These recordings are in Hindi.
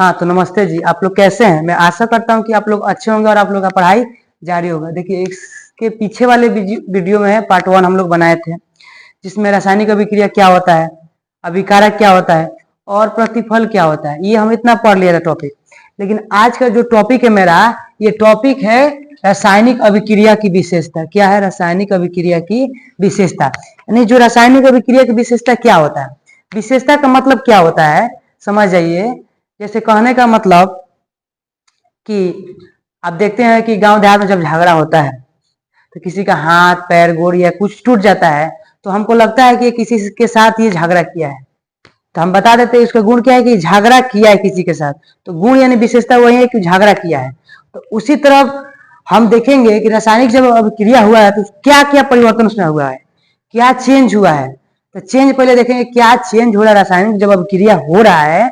हाँ तो नमस्ते जी, आप लोग कैसे हैं? मैं आशा करता हूँ कि आप लोग अच्छे होंगे और आप लोग का पढ़ाई जारी होगा। देखिए इसके पीछे वाले वीडियो में है पार्ट 1 हम लोग बनाए थे, जिसमें रासायनिक अभिक्रिया क्या होता है, अभिकारक क्या होता है और प्रतिफल क्या होता है। ये हम इतना पढ़ लिया था टॉपिक। लेकिन आज का जो टॉपिक है मेरा, ये टॉपिक है रासायनिक अभिक्रिया की विशेषता। क्या है रासायनिक अभिक्रिया की विशेषता? यानी जो रासायनिक अभिक्रिया की विशेषता क्या होता है, विशेषता का मतलब क्या होता है समझ जाइए। जैसे कहने का मतलब कि आप देखते हैं कि गांव देहात में जब झगड़ा होता है तो किसी का हाथ पैर गोड़ या कुछ टूट जाता है तो हमको लगता है कि किसी के साथ ये झगड़ा किया है, तो हम बता देते हैं इसका गुण क्या है कि झगड़ा किया है किसी के साथ। तो गुण यानी विशेषता वही है कि झगड़ा किया है। तो उसी तरह हम देखेंगे कि रासायनिक जब अभिक्रिया हुआ है तो क्या क्या परिवर्तन उसमें हुआ है, क्या चेंज हुआ है। तो चेंज पहले देखेंगे क्या चेंज हो रहा है रासायनिक जब अभिक्रिया हो रहा है।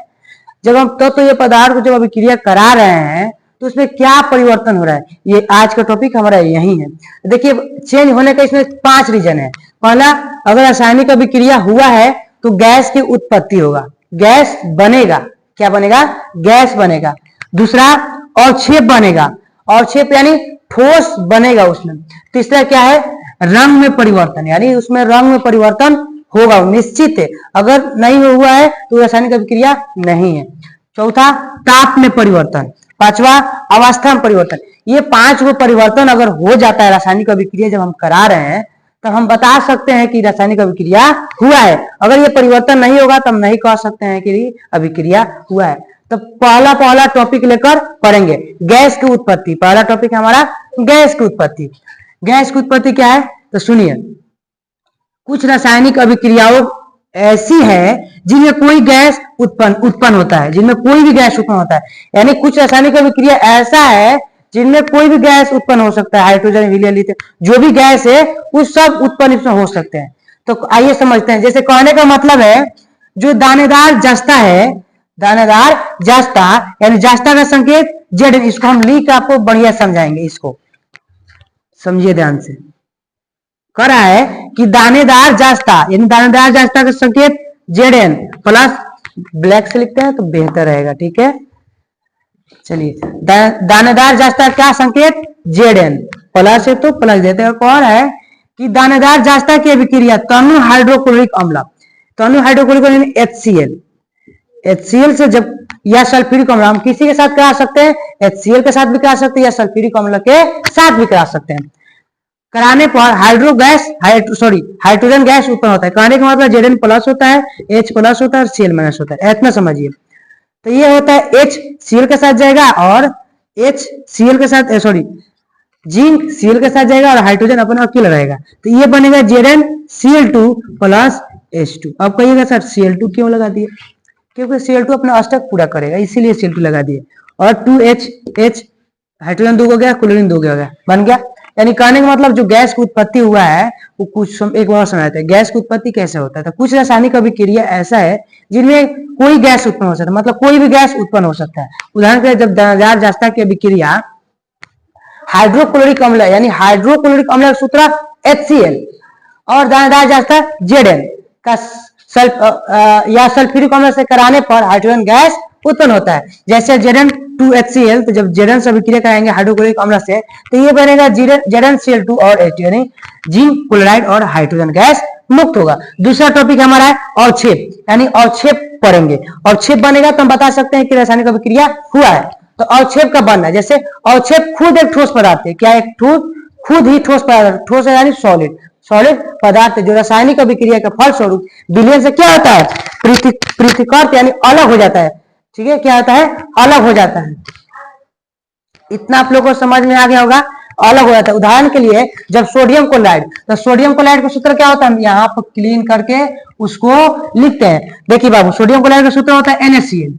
जब हम ये पदार्थ को जब अभिक्रिया करा रहे हैं तो उसमें क्या परिवर्तन हो रहा है, ये आज का टॉपिक हमारा यही है। देखिए चेंज होने का इसमें 5 रीजन है। पहला, अगर रासायनिक अभिक्रिया हुआ है तो गैस की उत्पत्ति होगा, गैस बनेगा। क्या बनेगा? गैस बनेगा। दूसरा, अवक्षेप बनेगा, अवक्षेप यानी ठोस बनेगा उसमें। तीसरा क्या है? रंग में परिवर्तन, यानी उसमें रंग में परिवर्तन होगा, निश्चित है। अगर नहीं हुआ है तो रासायनिक अभिक्रिया नहीं है। चौथा, ताप में परिवर्तन। पांचवा, अवस्था में परिवर्तन। ये 5 गो परिवर्तन अगर हो जाता है रासायनिक अभिक्रिया जब हम करा रहे हैं तब हम बता सकते हैं कि रासायनिक अभिक्रिया हुआ है। अगर ये परिवर्तन नहीं होगा तो हम नहीं कह सकते हैं कि अभिक्रिया हुआ है। तो पहला टॉपिक लेकर पढ़ेंगे गैस की उत्पत्ति। पहला टॉपिक है हमारा गैस की उत्पत्ति। गैस की उत्पत्ति क्या है तो सुनिए, कुछ रासायनिक अभिक्रियाओं ऐसी है जिनमें कोई गैस उत्पन्न होता है, जिनमें कोई भी गैस उत्पन्न होता है। यानी कुछ रासायनिक अभिक्रिया ऐसा है जिनमें कोई भी गैस उत्पन्न हो सकता है, हाइड्रोजन हीलियम लिथियम जो भी गैस है वो सब उत्पन्न इसमें हो सकते हैं। तो आइए समझते हैं। जैसे कहने का मतलब है जो दानेदार जस्ता है, दानेदार जस्ता यानी जस्ता का संकेत जेड, इसको हम लिख आपको बढ़िया समझाएंगे, इसको समझिए ध्यान से। कह रहा है कि दानेदार जास्ता यानी दानेदार जास्ता का संकेत जेड प्लस, ब्लैक से लिखते हैं तो बेहतर रहेगा, ठीक है। चलिए दानेदार जास्ता क्या संकेत जेड प्लस है तो प्लस देते हैं। कौन है कि दानेदार जास्ता की अभिक्रिया तनु हाइड्रोक्लोरिक अम्ल, तनु हाइड्रोक्लोरिक अम्ल HCl, HCl से जब या सल्फ्यूरिक अम्ल हम किसी के साथ करा सकते हैं, HCl के साथ भी करा सकते हैं या सल्फ्यूरिक अम्ल के साथ भी करा सकते हैं। कराने पर हाइड्रोजन गैस उत्पन्न होता है। कहने का मतलब Zn प्लस होता है, H प्लस होता है और Cl माइनस होता है, इतना समझिए। तो ये होता है HCl के साथ जाएगा और HCl के साथ जिंक Cl के साथ जाएगा और हाइड्रोजन अपना अकेला रहेगा। तो ये बनेगा ZnCl2 प्लस H2। अब कहिएगा सर Cl2 क्यों लगा दिए? क्योंकि Cl2 अपना अष्टक पूरा करेगा इसीलिए Cl2 लगा दिए। और 2H हाइड्रोजन 2 हो गया, क्लोरीन 2 हो गया, बन गया। यानी कहने का मतलब जो गैस की उत्पत्ति हुआ है वो कुछ एक बार समझाते हैं गैस की उत्पत्ति कैसे होता है। तो कुछ रासायनिक अभिक्रिया ऐसा है जिनमें कोई गैस उत्पन्न हो सकता है, मतलब कोई भी गैस उत्पन्न हो सकता है। उदाहरण के लिए जब दानेदार जास्ता की अभिक्रिया हाइड्रोक्लोरिक अम्ल यानी हाइड्रोक्लोरिक अम्ल का सूत्र HCl और दानेदार जास्ता Zn का या सल्फ्यूरिक अम्ल से कराने पर हाइड्रोजन गैस उत्पन्न होता है। जैसे Zn2HCl, तो जब Zn से अभिक्रिया कराएंगे हाइड्रोक्लोरिक अम्ल से तो ये बनेगा ZnCl2 और H2 यानी जिंक क्लोराइड और हाइड्रोजन गैस मुक्त होगा। दूसरा टॉपिक हमारा है अवक्षेप, यानी अवक्षेप पढ़ेंगे। अवक्षेप बनेगा तो हम बता सकते हैं कि रासायनिक अभिक्रिया हुआ है। तो अवक्षेप का बनना, जैसे अवक्षेप खुद एक ठोस पदार्थ है। क्या एक खुद ही ठोस पदार्थ, ठोस है यानी सॉलिड पदार्थ जो रासायनिक अभिक्रिया के फलस्वरूप विलयन से क्या होता है पृथक्कृत यानी अलग हो जाता है, ठीक है। क्या होता है? अलग हो जाता है। इतना आप लोगों को समझ में आ गया होगा, अलग हो जाता है। उदाहरण के लिए जब सोडियम क्लोराइड, तो सोडियम क्लोराइड का सूत्र क्या होता है, हम यहाँ पर क्लीन करके उसको लिखते हैं। देखिए बाबू सोडियम क्लोराइड का सूत्र होता है NaCl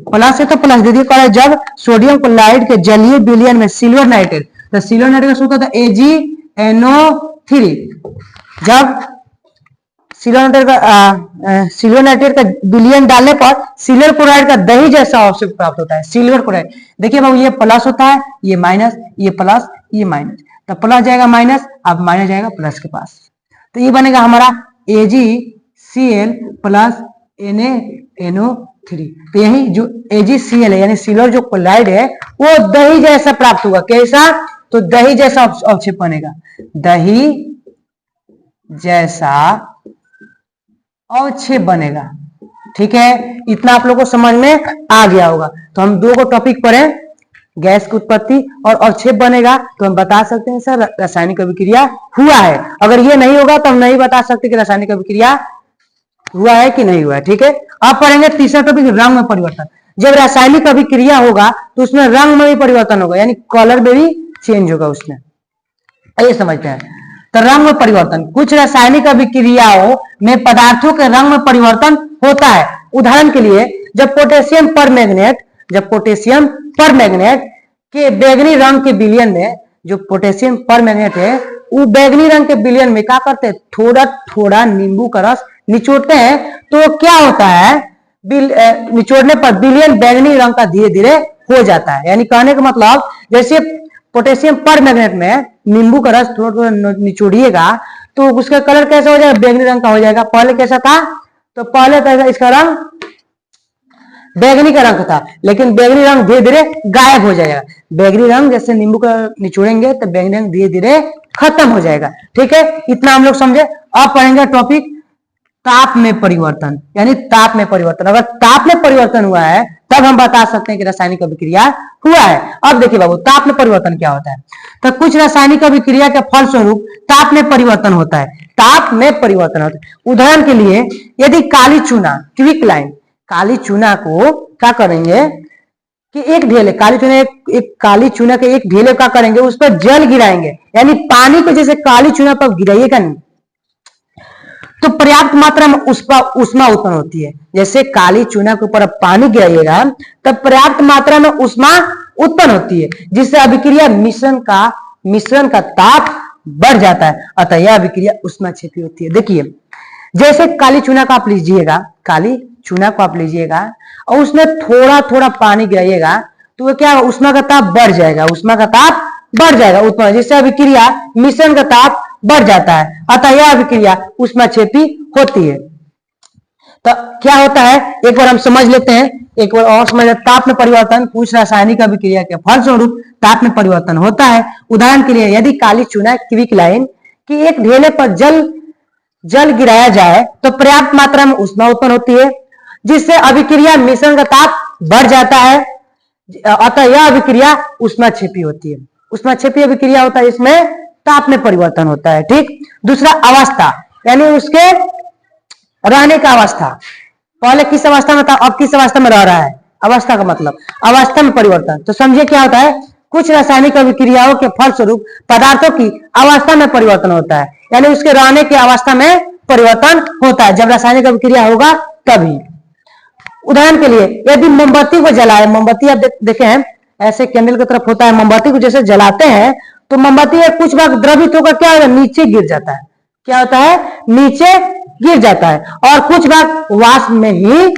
प्लस है तो प्लस दे दिए। जब सोडियम क्लोराइड के जलीय विलयन में सिल्वर नाइट्रेट, तो सिल्वर नाइट्रेट का सूत्र होता है AgNO3। जब सिल्वर नाइट्रेट का विलयन डालने पर सिल्वर क्लोराइड का दही जैसा अवक्षेप प्राप्त होता है, सिल्वर क्लोराइड। देखिए बाबू ये प्लस होता है, ये माइनस, ये प्लस, ये माइनस, तो प्लस जाएगा माइनस, अब माइनस जाएगा प्लस के पास। तो ये बनेगा हमारा AgCl प्लस Na NO3। तो यही जो AgCl है यानी सिल्वर जो क्लोराइड है वो दही जैसा प्राप्त होगा। कैसा? तो दही जैसा अवक्षेप बनेगा, दही जैसा अवक्षेप बनेगा। ठीक है, इतना आप लोगों को समझ में आ गया होगा। तो हम दो को टॉपिक पढ़े, गैस की उत्पत्ति और अवक्षेप बनेगा तो हम बता सकते हैं सर रासायनिक अभिक्रिया हुआ है। अगर ये नहीं होगा तो हम नहीं बता सकते कि रासायनिक अभिक्रिया हुआ है कि नहीं हुआ है। ठीक है, अब पढ़ेंगे तीसरा टॉपिक, रंग में परिवर्तन। जब रासायनिक अभिक्रिया होगा तो उसमें रंग में भी परिवर्तन होगा, यानी कलर में भी चेंज होगा उसमें। ये समझते हैं। तो रंग में परिवर्तन, कुछ रासायनिक अभिक्रियाओं में पदार्थों के रंग में परिवर्तन होता है। उदाहरण के लिए जब पोटेशियम परमैंगनेट के बैगनी रंग के विलयन में, जो पोटेशियम परमैंगनेट है वो बैगनी रंग के विलयन में क्या करते हैं, थोड़ा थोड़ा नींबू का रस निचोड़ते हैं तो क्या होता है, निचोड़ने पर विलयन बैगनी रंग का धीरे धीरे हो जाता है। यानी कहने का मतलब जैसे पोटेशियम परमैंगनेट में नींबू का रस थोड़ा थोड़ा निचोड़िएगा तो उसका कलर कैसा हो जाएगा, बैगनी रंग का हो जाएगा। पहले कैसा था, तो पहले तो इसका रंग बैगनी का रंग था, लेकिन बैगनी रंग धीरे धीरे गायब हो जाएगा। बैगनी रंग जैसे नींबू का निचोड़ेंगे तो बैगनी रंग धीरे धीरे खत्म हो जाएगा। ठीक है, इतना हम लोग समझे। अब पढ़ेंगे टॉपिक ताप में परिवर्तन, यानी ताप में परिवर्तन। अगर ताप में परिवर्तन हुआ है तब हम बता सकते हैं कि रासायनिक अभिक्रिया हुआ है। अब देखिए बाबू, ताप में परिवर्तन क्या होता है। तो कुछ रासायनिक अभिक्रिया के फलस्वरूप ताप में परिवर्तन होता है। ताप में परिवर्तन होता है। उदाहरण के लिए यदि काली चूना, क्विक लाइन, काली चूना को क्या करेंगे कि एक ढेले काली चूना के एक ढेले क्या करेंगे, उस पर जल गिराएंगे, यानी पानी को जैसे काली चूना पर गिराइएगा नहीं तो पर्याप्त मात्रा में उष्मा उत्पन्न होती है। जैसे काली चूना के ऊपर पानी गिराइएगा तब पर्याप्त मात्रा में उष्मा उत्पन्न होती है, जिससे अभिक्रिया मिश्रण का ताप बढ़ जाता है। अतः यह अभिक्रिया उष्माक्षेपी होती है। देखिए जैसे काली चूना को आप लीजिएगा और उसमें थोड़ा थोड़ा पानी गिराइएगा तो वो क्या, उष्मा का ताप बढ़ जाएगा, उत्पन्न, जिससे अभिक्रिया मिश्रण का ताप बढ़ जाता है। अतः यह अभिक्रिया उष्माक्षेपी होती है। तो क्या होता है एक बार हम समझ लेते हैं, एक बार और समझ लेते हैं। ताप में परिवर्तन, कुछ रासायनिक अभिक्रिया के फलस्वरूप ताप में परिवर्तन होता है। उदाहरण के लिए यदि काली चूना क्विक लाइन की एक ढेले पर जल गिराया जाए तो पर्याप्त मात्रा में उष्मा उत्पन्न होती है, जिससे अभिक्रिया मिश्रण का ताप बढ़ जाता है। अतः यह अभिक्रिया उष्माक्षेपी होती है। उष्माक्षेपी अभिक्रिया होता है, इसमें ताप में परिवर्तन होता है। ठीक, दूसरा अवस्था, यानी उसके रहने का अवस्था। पहले किस अवस्था में था, अब किस अवस्था में रह रहा है, अवस्था का मतलब अवस्था में परिवर्तन। तो समझिए क्या होता है, कुछ रासायनिक अभिक्रियाओं के फलस्वरूप पदार्थों की अवस्था में परिवर्तन होता है, यानी उसके रहने की अवस्था में परिवर्तन होता है। जब रासायनिक अभिक्रिया होगा तभी। उदाहरण के लिए यदि मोमबत्ती को जलाए, मोमबत्ती आप देखे हैं ऐसे कैंडल की तरफ होता है, मोमबत्ती को जैसे जलाते हैं तो मोमबत्ती में कुछ भाग द्रवित होकर क्या होता है, नीचे गिर जाता है। क्या होता है, नीचे गिर जाता है, और कुछ भाग वाष्प में ही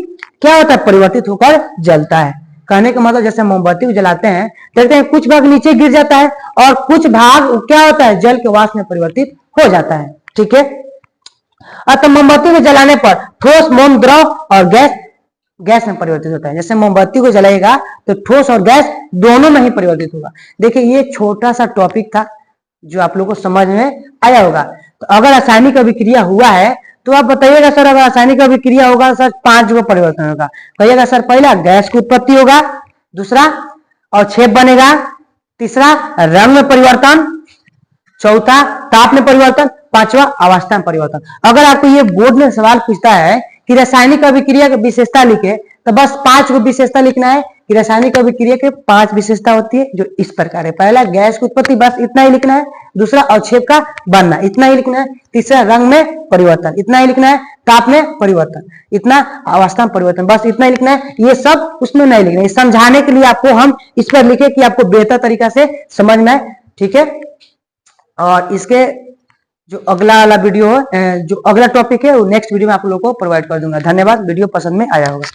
क्या होता है, परिवर्तित होकर जलता है। कहने का मतलब जैसे मोमबत्ती को जलाते हैं, देखते हैं कुछ भाग नीचे गिर जाता है और कुछ भाग क्या होता है, जल के वाष्प में परिवर्तित हो जाता है। ठीक है, अतः मोमबत्ती को जलाने पर ठोस, मोम, द्रव और गैस में परिवर्तित होता है। जैसे मोमबत्ती को जलाएगा तो ठोस और गैस दोनों में ही परिवर्तित होगा। देखिए ये छोटा सा टॉपिक था जो आप लोगों को समझ में आया होगा। तो अगर रासायनिक अभिक्रिया हुआ है तो आप बताइएगा सर, अगर रासायनिक अभिक्रिया होगा सर 5 जगह परिवर्तन होगा। कहिएगा सर, पहला गैस की उत्पत्ति होगा, दूसरा अवक्षेप बनेगा, तीसरा रंग में परिवर्तन, चौथा ताप में परिवर्तन, पांचवा अवस्था में परिवर्तन। अगर आपको ये बोर्ड में सवाल पूछता है कि रासायनिक अभिक्रिया की विशेषता लिखे तो बस 5 को विशेषता लिखना है कि रासायनिक अभिक्रिया के 5 विशेषता होती है जो इस प्रकार है। पहला गैस की उत्पत्ति, बस इतना ही लिखना है। दूसरा अवक्षेप का बनना, इतना ही लिखना है। तीसरा रंग में परिवर्तन, इतना ही लिखना है। ताप में परिवर्तन, इतना। अवस्था में परिवर्तन, बस इतना ही लिखना है। ये सब उसमें नहीं लिखना है। समझाने के लिए आपको हम इस पर लिखे कि आपको बेहतर तरीका से समझ में आए। ठीक है, और इसके जो अगला वाला वीडियो है, जो अगला टॉपिक है वो नेक्स्ट वीडियो में आप लोगों को प्रोवाइड कर दूंगा। धन्यवाद, वीडियो पसंद में आया होगा।